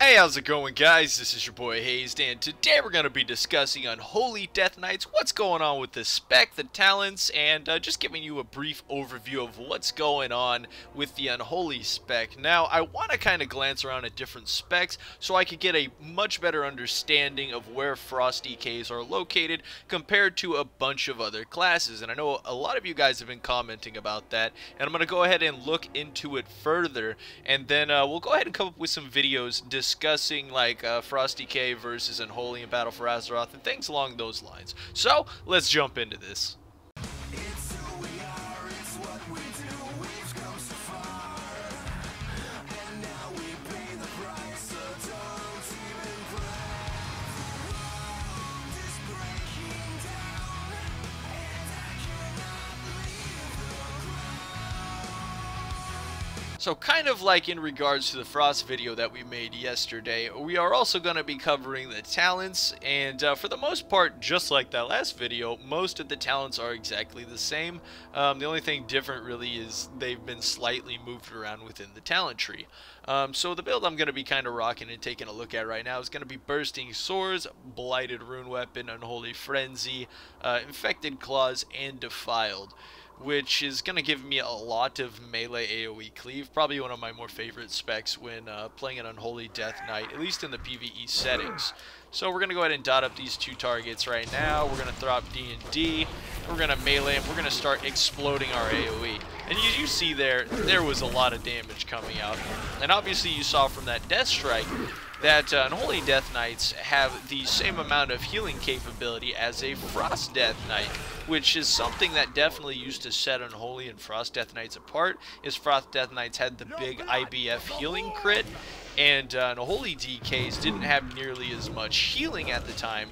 Hey, how's it going, guys? This is your boy Hazzed, and today we're going to be discussing Unholy Death Knights, what's going on with the spec, the talents, and just giving you a brief overview of what's going on with the Unholy spec. Now, I want to kind of glance around at different specs so I could get a much better understanding of where Frost DKs are located compared to a bunch of other classes, and I know a lot of you guys have been commenting about that, and I'm going to go ahead and look into it further, and then we'll go ahead and come up with some videos discussing like Frost DK versus Unholy in Battle for Azeroth and things along those lines. So let's jump into this. So kind of like in regards to the Frost video that we made yesterday, we are also going to be covering the talents, and for the most part, just like that last video, most of the talents are exactly the same. The only thing different really is they've been slightly moved around within the talent tree. So the build I'm going to be kind of rocking and taking a look at right now is going to be Bursting Swords, Blighted Rune Weapon, Unholy Frenzy, Infected Claws, and Defiled, which is going to give me a lot of melee AoE cleave, probably one of my more favorite specs when playing an Unholy Death Knight, at least in the PvE settings. So we're going to go ahead and dot up these two targets right now. We're going to throw up D&D, we're going to melee, and we're going to start exploding our AoE. And you see there was a lot of damage coming out. And obviously you saw from that Death Strike that Unholy Death Knights have the same amount of healing capability as a Frost Death Knight, which is something that definitely used to set Unholy and Frost Death Knights apart, is Frost Death Knights had the big IBF healing crit, and Unholy DKs didn't have nearly as much healing at the time,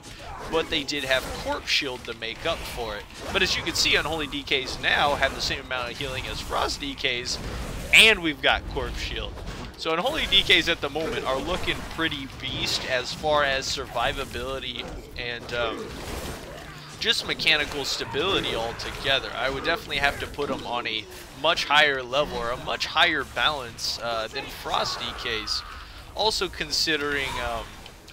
but they did have Corpse Shield to make up for it. But as you can see, Unholy DKs now have the same amount of healing as Frost DKs, and we've got Corpse Shield. So Unholy DKs at the moment are looking pretty beast as far as survivability and just mechanical stability altogether. I would definitely have to put them on a much higher level or a much higher balance than Frost DKs. Also considering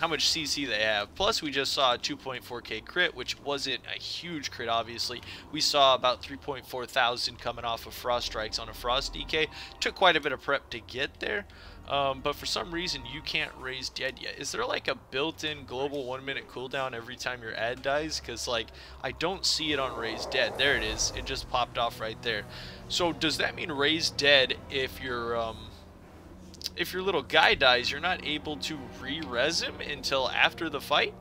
how much CC they have. Plus we just saw a 2.4k crit, which wasn't a huge crit obviously. We saw about 3.4 thousand coming off of Frost Strikes on a Frost DK. Took quite a bit of prep to get there. But for some reason you can't raise dead yet. Is there like a built-in global 1-minute cooldown every time your ad dies? Because like I don't see it on raise dead. There it is. It just popped off right there. So does that mean raise dead if your little guy dies, you're not able to re-res him until after the fight?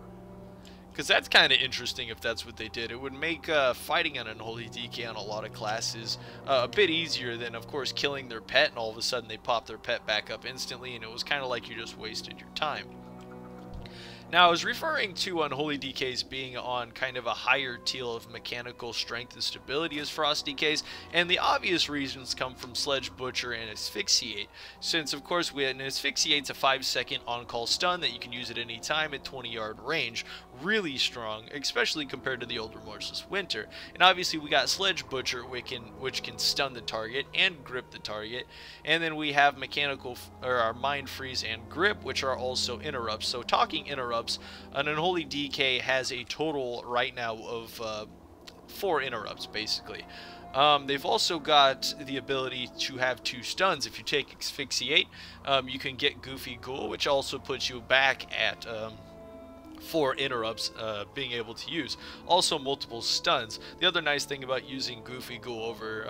Because that's kind of interesting if that's what they did. It would make fighting an Unholy DK on a lot of classes a bit easier than, of course, killing their pet and all of a sudden they pop their pet back up instantly, and it was kind of like you just wasted your time. Now, I was referring to Unholy DKs being on kind of a higher tier of mechanical strength and stability as Frost DKs, and the obvious reasons come from Sledge Butcher and Asphyxiate, since of course an Asphyxiate's a 5-second on-call stun that you can use at any time at 20-yard range. Really strong, especially compared to the old Remorseless Winter. And obviously we got Sledge Butcher, which can stun the target and grip the target, and then we have our Mind Freeze and Grip, which are also interrupts. So talking interrupts, an Unholy DK has a total right now of 4 interrupts basically. They've also got the ability to have 2 stuns. If you take Asphyxiate, you can get Goofy Ghoul, which also puts you back at 4 interrupts being able to use. Also multiple stuns. The other nice thing about using Goofy Ghoul over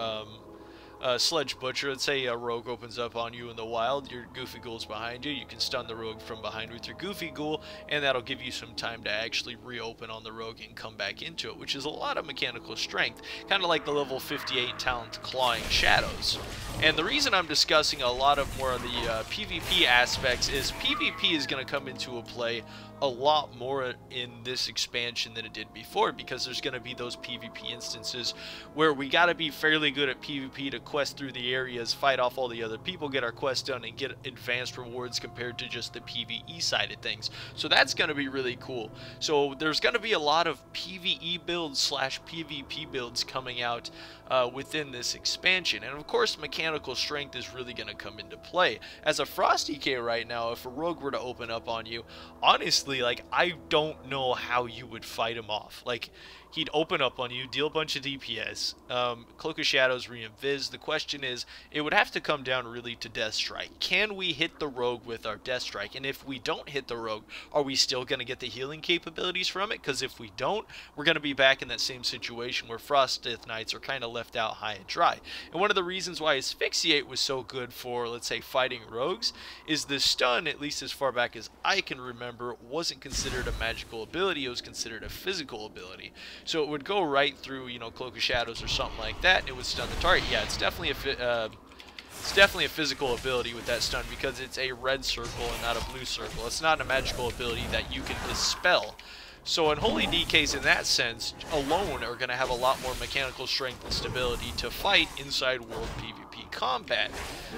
Sledge Butcher, let's say a rogue opens up on you in the wild, your Goofy Ghoul's behind you, you can stun the rogue from behind with your Goofy Ghoul, and that'll give you some time to actually reopen on the rogue and come back into it, which is a lot of mechanical strength, kind of like the level 58 talent Clawing Shadows. And the reason I'm discussing a lot of more of the PvP aspects is PvP is going to come into a play a lot more in this expansion than it did before, because there's going to be those PvP instances where we got to be fairly good at PvP to quest through the areas, fight off all the other people, get our quest done, and get advanced rewards compared to just the PvE side of things. So that's going to be really cool. So there's going to be a lot of PvE builds slash PvP builds coming out within this expansion. And of course, mechanical strength is really going to come into play. As a Frost DK right now, if a rogue were to open up on you, honestly, like, I don't know how you would fight him off. Like, he'd open up on you, deal a bunch of DPS, Cloak of Shadows, re-invis. The question is, it would have to come down really to Death Strike. Can we hit the rogue with our Death Strike? And if we don't hit the rogue, are we still going to get the healing capabilities from it? Because if we don't, we're going to be back in that same situation where Frost Death Knights are kind of left out high and dry. And one of the reasons why Asphyxiate was so good for, let's say, fighting rogues, is the stun, at least as far back as I can remember, wasn't considered a magical ability, it was considered a physical ability. So it would go right through, you know, Cloak of Shadows or something like that, and it would stun the target. Yeah, it's definitely a physical ability with that stun because it's a red circle and not a blue circle. It's not a magical ability that you can dispel. So Unholy DKs in that sense alone are going to have a lot more mechanical strength and stability to fight inside world PvP combat.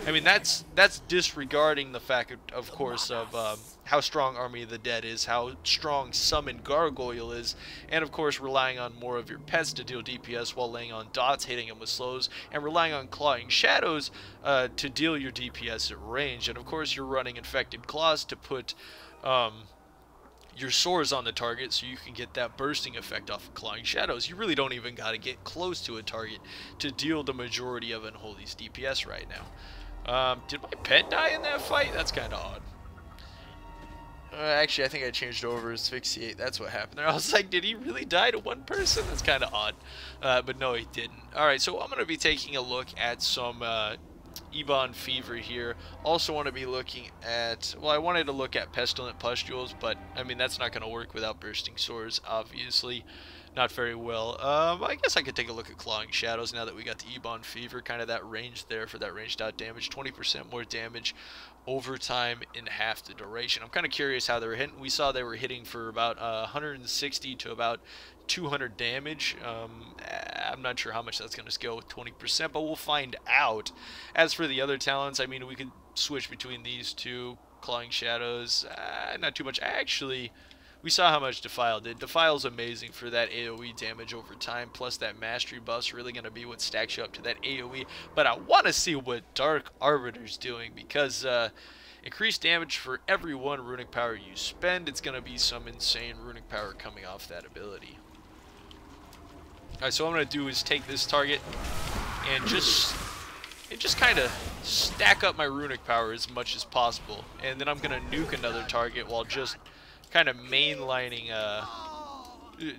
I mean, that's disregarding the fact, of course, of how strong Army of the Dead is, how strong Summon Gargoyle is, and of course relying on more of your pets to deal DPS while laying on dots, hitting them with slows, and relying on Clawing Shadows to deal your DPS at range. And of course you're running Infected Claws to put your swords on the target so you can get that bursting effect off of Clawing Shadows. You really don't even got to get close to a target to deal the majority of Unholy's DPS right now. Did my pet die in that fight? That's kind of odd. Actually, I think I changed over Asphyxiate. That's what happened there. I was like, did he really die to one person? That's kind of odd. But no, he didn't. Alright, so I'm going to be taking a look at some Ebon Fever here. Also want to be looking at, well, I wanted to look at Pestilent Pustules, but I mean, that's not going to work without Bursting Swords, obviously. Not very well. I guess I could take a look at Clawing Shadows now that we got the Ebon Fever, kind of that range there for that ranged out damage. 20% more damage over time in half the duration. I'm kind of curious how they were hitting. We saw they were hitting for about 160 to about 200 damage. I'm not sure how much that's going to scale with 20%, but we'll find out. As for the other talents, I mean, we could switch between these two. Clawing Shadows, not too much. Actually, we saw how much Defile did. Defile's amazing for that AoE damage over time, plus that Mastery buff's really going to be what stacks you up to that AoE. But I want to see what Dark Arbiter's doing, because increased damage for every one runic power you spend. It's going to be some insane runic power coming off that ability. Alright, so what I'm going to do is take this target and just kind of stack up my runic power as much as possible. And then I'm going to nuke another target while just kind of mainlining,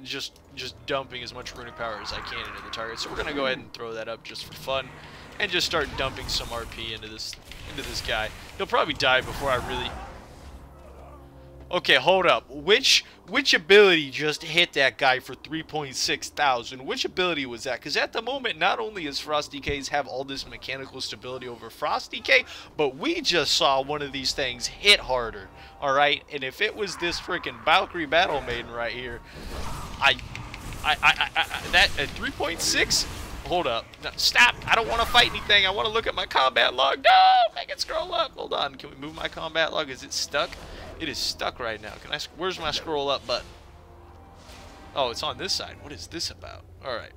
just dumping as much runic power as I can into the target. So we're going to go ahead and throw that up just for fun and just start dumping some RP into this guy. He'll probably die before I really... Okay, hold up. Which ability just hit that guy for 3.6 thousand? Which ability was that? Because at the moment, not only does Frost DKs have all this mechanical stability over Frost DK, but we just saw one of these things hit harder. Alright? And if it was this freaking Valkyrie Battle Maiden right here, that at 3.6? Hold up. No, stop! I don't want to fight anything. I want to look at my combat log. No! Make it scroll up. Hold on. Can we move my combat log? Is it stuck? It is stuck right now. Can I? Where's my scroll up button? Oh, it's on this side. What is this about? Alright.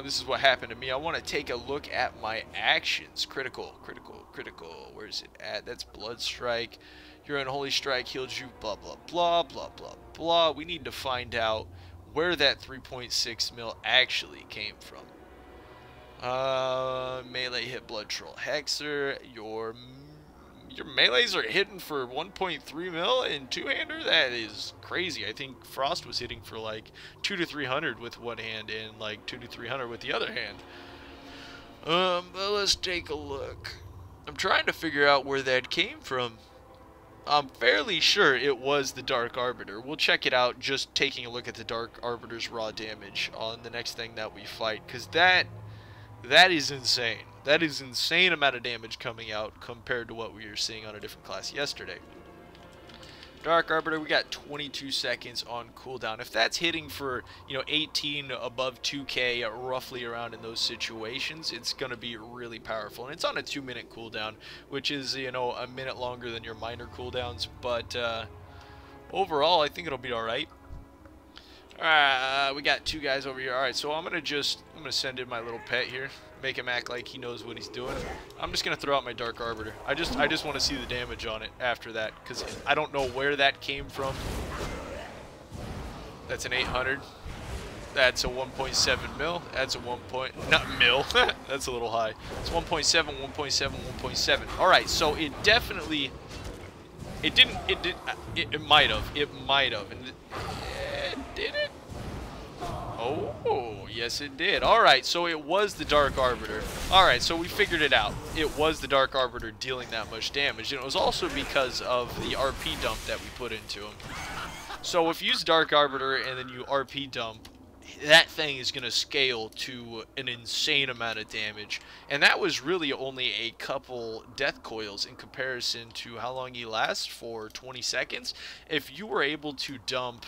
This is what happened to me. I want to take a look at my actions. Critical. Where is it at? That's Blood Strike. Your Unholy Strike heals you. Blah, blah, blah, blah, blah, blah. We need to find out where that 3.6 mil actually came from. Melee hit Blood Troll Hexer. Your melees are hitting for 1.3 mil in two-hander? That is crazy. I think Frost was hitting for like 200 to 300 with one hand and like 200 to 300 with the other hand. But let's take a look. I'm trying to figure out where that came from. I'm fairly sure it was the Dark Arbiter. We'll check it out just taking a look at the Dark Arbiter's raw damage on the next thing that we fight, because that is insane. That is insane amount of damage coming out compared to what we were seeing on a different class yesterday. Dark Arbiter, we got 22 seconds on cooldown. If that's hitting for, 18 above 2k, roughly around in those situations, it's going to be really powerful. And it's on a 2-minute cooldown, which is, a minute longer than your minor cooldowns. But overall, I think it'll be alright. We got 2 guys over here. Alright, so I'm going to send in my little pet here. Make him act like he knows what he's doing. I'm just going to throw out my Dark Arbiter. I just want to see the damage on it after that, because I don't know where that came from. That's an 800. That's a 1.7 mil. That's a not mil. That's a little high. It's 1.7, 1.7, 1.7. Alright, so it definitely... It might have. It might have. And did it? Oh, yes it did. Alright, so it was the Dark Arbiter. Alright, so we figured it out. It was the Dark Arbiter dealing that much damage. And it was also because of the RP dump that we put into him. So if you use Dark Arbiter and then you RP dump, that thing is going to scale to an insane amount of damage. And that was really only a couple death coils in comparison to how long he lasts, for 20 seconds. If you were able to dump,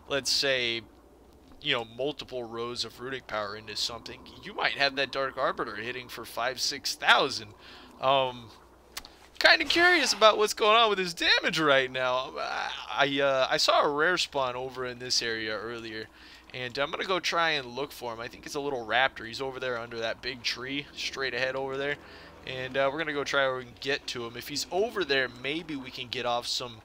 let's say, multiple rows of runic power into something, you might have that Dark Arbiter hitting for 5,000-6,000. Kind of curious about what's going on with his damage right now. I saw a rare spawn over in this area earlier, and I'm gonna go try and look for him. I think it's a little raptor. He's over there under that big tree, straight ahead over there, and we're gonna go try and get to him. If he's over there, maybe we can get off some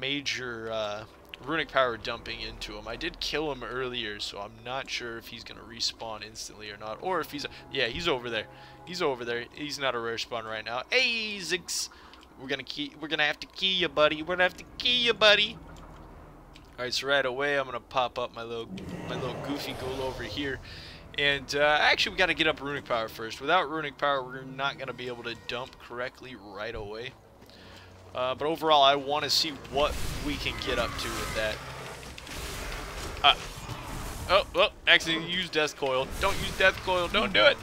major runic power dumping into him. I did kill him earlier, so I'm not sure if he's gonna respawn instantly or not, or if he's he's over there. He's over there. He's not a rare spawn right now. Hey, Zix, we're gonna have to key you, buddy. We're gonna have to key you, buddy. All right, so right away I'm gonna pop up my little goofy ghoul over here, and actually we got to get up runic power first. Without runic power, we're not gonna be able to dump correctly right away. But overall, I want to see what we can get up to with that. Oh, actually use Death Coil. Don't use Death Coil. Don't do it.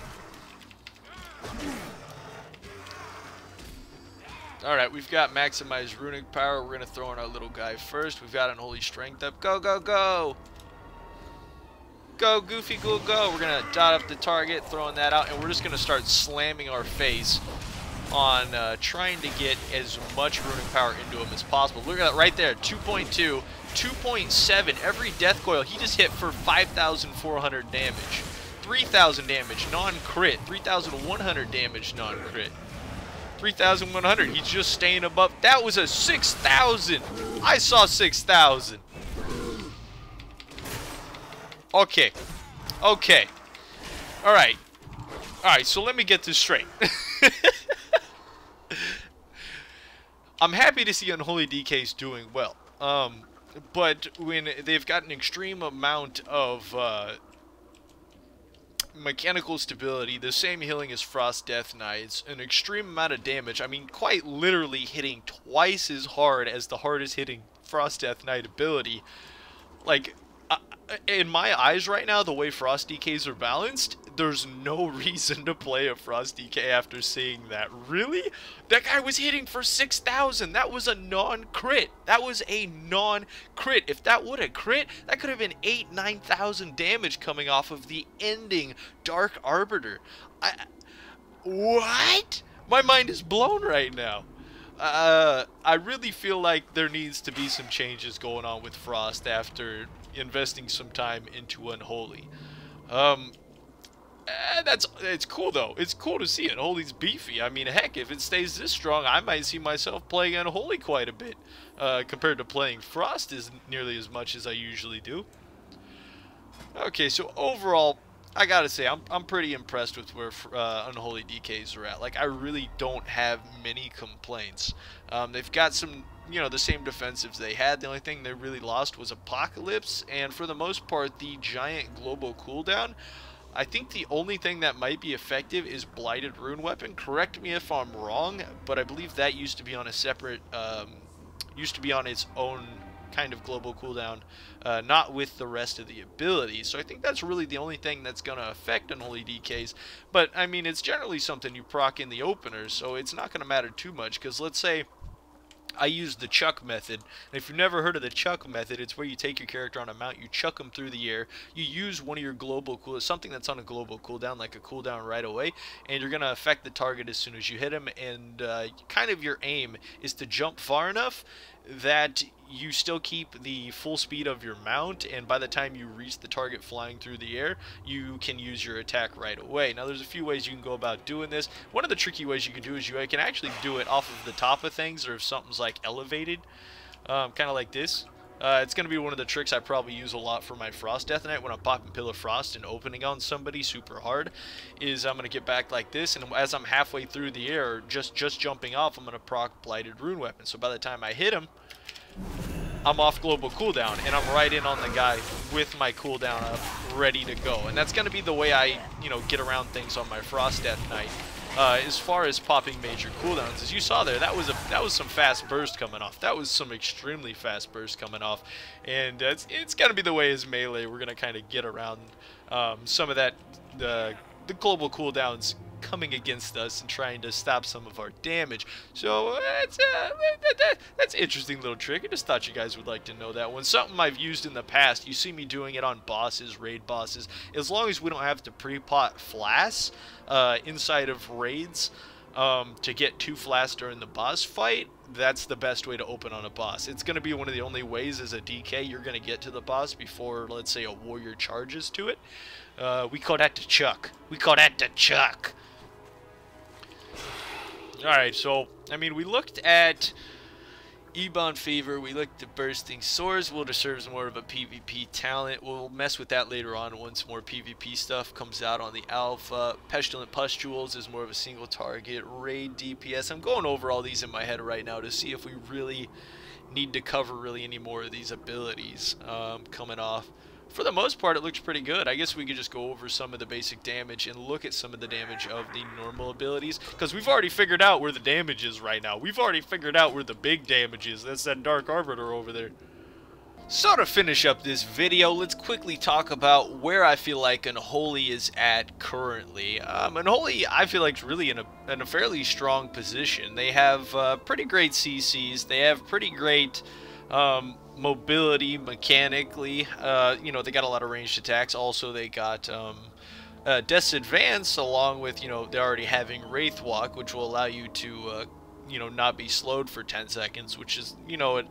Alright, we've got maximized runic power. We're going to throw in our little guy first. We've got Unholy Strength up. Go, go, go! Go, Goofy Ghoul, go! We're going to dot up the target, throwing that out, and we're just going to start slamming our face on trying to get as much runic power into him as possible. Look at that right there, 2.2, 2.7. Every Death Coil, he just hit for 5,400 damage. 3,000 damage, non-crit. 3,100 damage, non-crit. 3,100, he's just staying above. That was a 6,000. I saw 6,000. Okay. Okay. Alright. Alright, so let me get this straight. I'm happy to see Unholy DK's doing well. But when they've got an extreme amount of mechanical stability, the same healing as Frost Death Knights, an extreme amount of damage, I mean quite literally hitting twice as hard as the hardest hitting Frost Death Knight ability, like, in my eyes right now, the way Frost DKs are balanced, there's no reason to play a Frost DK after seeing that. Really? That guy was hitting for 6,000. That was a non-crit. That was a non-crit. If that would have crit, that could have been 8,000-9,000 damage coming off of the ending Dark Arbiter. What? My mind is blown right now. I really feel like there needs to be some changes going on with Frost after investing some time into Unholy. It's cool though. It's cool to see Unholy's beefy. I mean, heck, if it stays this strong, I might see myself playing Unholy quite a bit, compared to playing Frost as nearly as much as I usually do. Okay, so overall, I gotta say, I'm pretty impressed with where Unholy DKs are at. Like, I really don't have many complaints. They've got some, the same defensives they had. The only thing they really lost was Apocalypse, and for the most part, the giant global cooldown. I think the only thing that might be effective is Blighted Rune Weapon. Correct me if I'm wrong, but I believe that used to be on a separate, used to be on its own kind of global cooldown, not with the rest of the abilities. So I think that's really the only thing that's going to affect Unholy DKs. But, I mean, it's generally something you proc in the opener, so it's not going to matter too much, because let's say I use the chuck method. And if you've never heard of the chuck method, it's where you take your character on a mount, you chuck them through the air, you use one of your global cooldowns, something that's on a global cooldown, like a cooldown right away, and you're going to affect the target as soon as you hit him, and kind of your aim is to jump far enough that you still keep the full speed of your mount, and by the time you reach the target flying through the air, you can use your attack right away. Now there's a few ways you can go about doing this. One of the tricky ways you can do is you can actually do it off of the top of things, or if something's like elevated, kind of like this. It's going to be one of the tricks I probably use a lot for my Frost Death Knight when I'm popping Pill of Frost and opening on somebody super hard, is I'm going to get back like this, and as I'm halfway through the air, just jumping off, I'm going to proc Blighted Rune Weapon. So by the time I hit him, I'm off global cooldown, and I'm right in on the guy with my cooldown up, ready to go. And that's going to be the way I, get around things on my Frost Death Knight. As far as popping major cooldowns, as you saw there, that was some fast burst coming off. That was some extremely fast burst coming off, and it's going to be the way as melee we're going to kind of get around some of that the global cooldowns coming against us and trying to stop some of our damage. So that's an interesting little trick. I just thought you guys would like to know that one. Something I've used in the past. You see me doing it on bosses, raid bosses. As long as we don't have to pre-pot flasks inside of raids to get 2 flasks during the boss fight, that's the best way to open on a boss. It's going to be one of the only ways as a DK you're going to get to the boss before, let's say, a warrior charges to it. We call that the chuck. We call that the chuck. Alright, so, we looked at Ebon Fever, we looked at Bursting Swords. Will serves more of a PvP talent. We'll mess with that later on once more PvP stuff comes out on the alpha. Pestilent Pustules is more of a single target. Raid DPS. I'm going over all these in my head right now to see if we really need to cover any more of these abilities coming off. For the most part, it looks pretty good. I guess we could just go over some of the basic damage and look at some of the damage of the normal abilities, because we've already figured out where the damage is right now. We've already figured out where the big damage is. That's that Dark Arbiter over there. So to finish up this video, let's quickly talk about where I feel like Unholy is at currently. Unholy, I feel like, is really in a fairly strong position. They have pretty great CCs. They have pretty great mobility mechanically. They got a lot of ranged attacks. Also, they got Death's Advance, along with, they're already having Wraith Walk, which will allow you to not be slowed for 10 seconds, which is,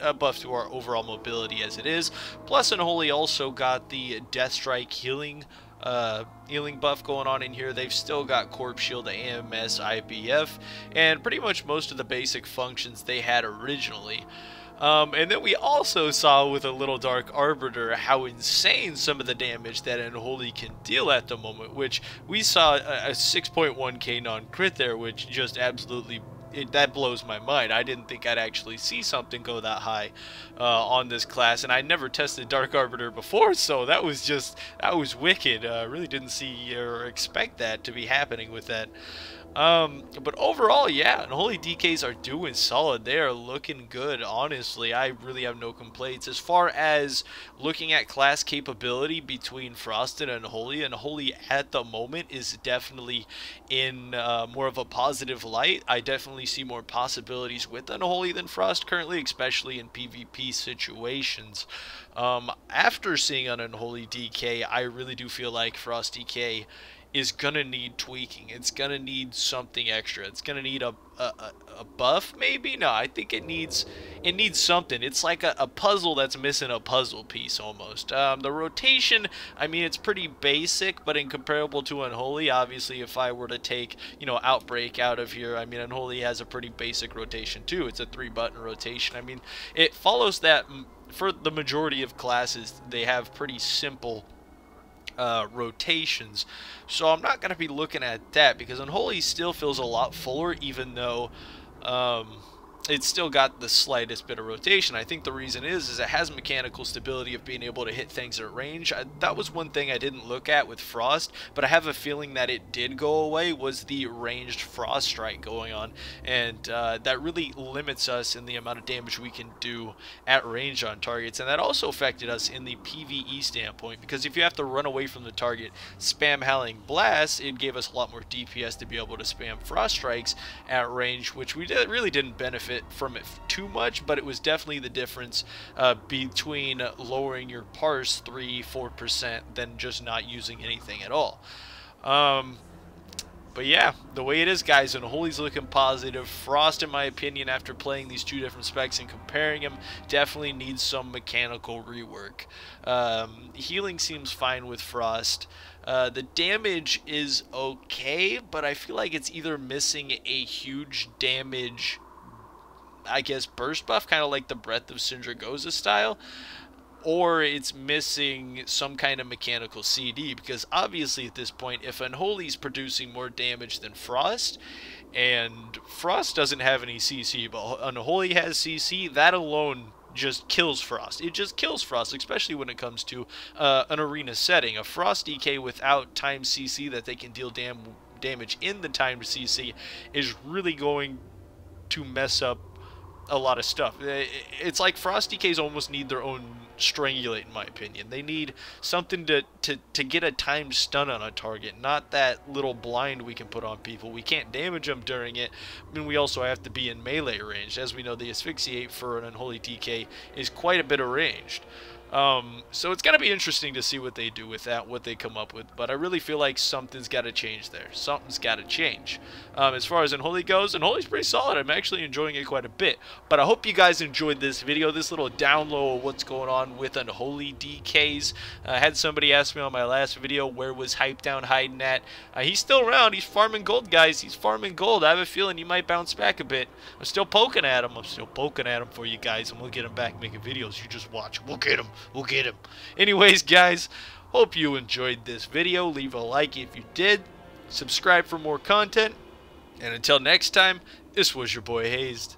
a buff to our overall mobility as it is. Plus, Unholy also got the Death Strike healing buff going on in here. They've still got Corpse Shield, AMS, IBF, and pretty much most of the basic functions they had originally. And then we also saw with a little Dark Arbiter how insane some of the damage that Unholy can deal at the moment, which we saw a 6.1k non-crit there, which just absolutely, that blows my mind. I didn't think I'd actually see something go that high on this class, and I never tested Dark Arbiter before, so that was wicked. Really didn't see or expect that to be happening with that. But overall, yeah, Unholy DKs are doing solid. They are looking good, honestly. I really have no complaints. As far as looking at class capability between Frost and Unholy at the moment is definitely in more of a positive light. I definitely see more possibilities with Unholy than Frost currently, especially in PvP situations. After seeing an Unholy DK, I really do feel like Frost DK is gonna need tweaking. It's gonna need something extra. It's gonna need a buff, maybe? No, I think it needs something. It's like a puzzle that's missing a puzzle piece almost. The rotation, it's pretty basic, but in comparable to Unholy, obviously if I were to take, Outbreak out of here, Unholy has a pretty basic rotation too. It's a 3-button rotation. It follows that. For the majority of classes, they have pretty simple rotations, so I'm not going to be looking at that, because Unholy still feels a lot fuller, even though it's still got the slightest bit of rotation. I think the reason is it has mechanical stability of being able to hit things at range. That was one thing I didn't look at with Frost, but I have a feeling that it did go away, was the ranged Frost Strike going on, and that really limits us in the amount of damage we can do at range on targets, and that also affected us in the PvE standpoint, because if you have to run away from the target, spam Howling Blast, it gave us a lot more DPS to be able to spam Frost Strikes at range, which we really didn't benefit benefit from it too much, but it was definitely the difference between lowering your parse 3-4% than just not using anything at all. But yeah, the way it is, guys, Unholy's looking positive. Frost, in my opinion, after playing these two different specs and comparing them, definitely needs some mechanical rework. Healing seems fine with Frost. The damage is okay, but I feel like it's either missing a huge damage, I guess, burst buff, kind of like the Breath of Sindragosa style, or it's missing some kind of mechanical CD, because obviously at this point, if Unholy's producing more damage than Frost, and Frost doesn't have any CC, but Unholy has CC, that alone just kills Frost. It just kills Frost, especially when it comes to an arena setting. A Frost DK without timed CC that they can deal damage in the timed CC is really going to mess up a lot of stuff. It's like Frost DKs almost need their own Strangulate, in my opinion. They need something to get a timed stun on a target, not that little blind we can put on people. We can't damage them during it. I mean, we also have to be in melee range. As we know, the Asphyxiate for an Unholy DK is quite a bit of ranged. So it's going to be interesting to see what they do with that, what they come up with. But I really feel like something's got to change there. Something's got to change. As far as Unholy goes, Unholy's pretty solid. I'm actually enjoying it quite a bit. But I hope you guys enjoyed this video, this little down low of what's going on with Unholy DKs. I had somebody ask me on my last video, where was Hype Down hiding at? He's still around. He's farming gold, guys. He's farming gold. I have a feeling he might bounce back a bit. I'm still poking at him. I'm still poking at him for you guys, and we'll get him back making videos. You just watch. We'll get him. We'll get him. Anyways, guys, hope you enjoyed this video. Leave a like if you did. Subscribe for more content. And until next time, this was your boy Hazzed.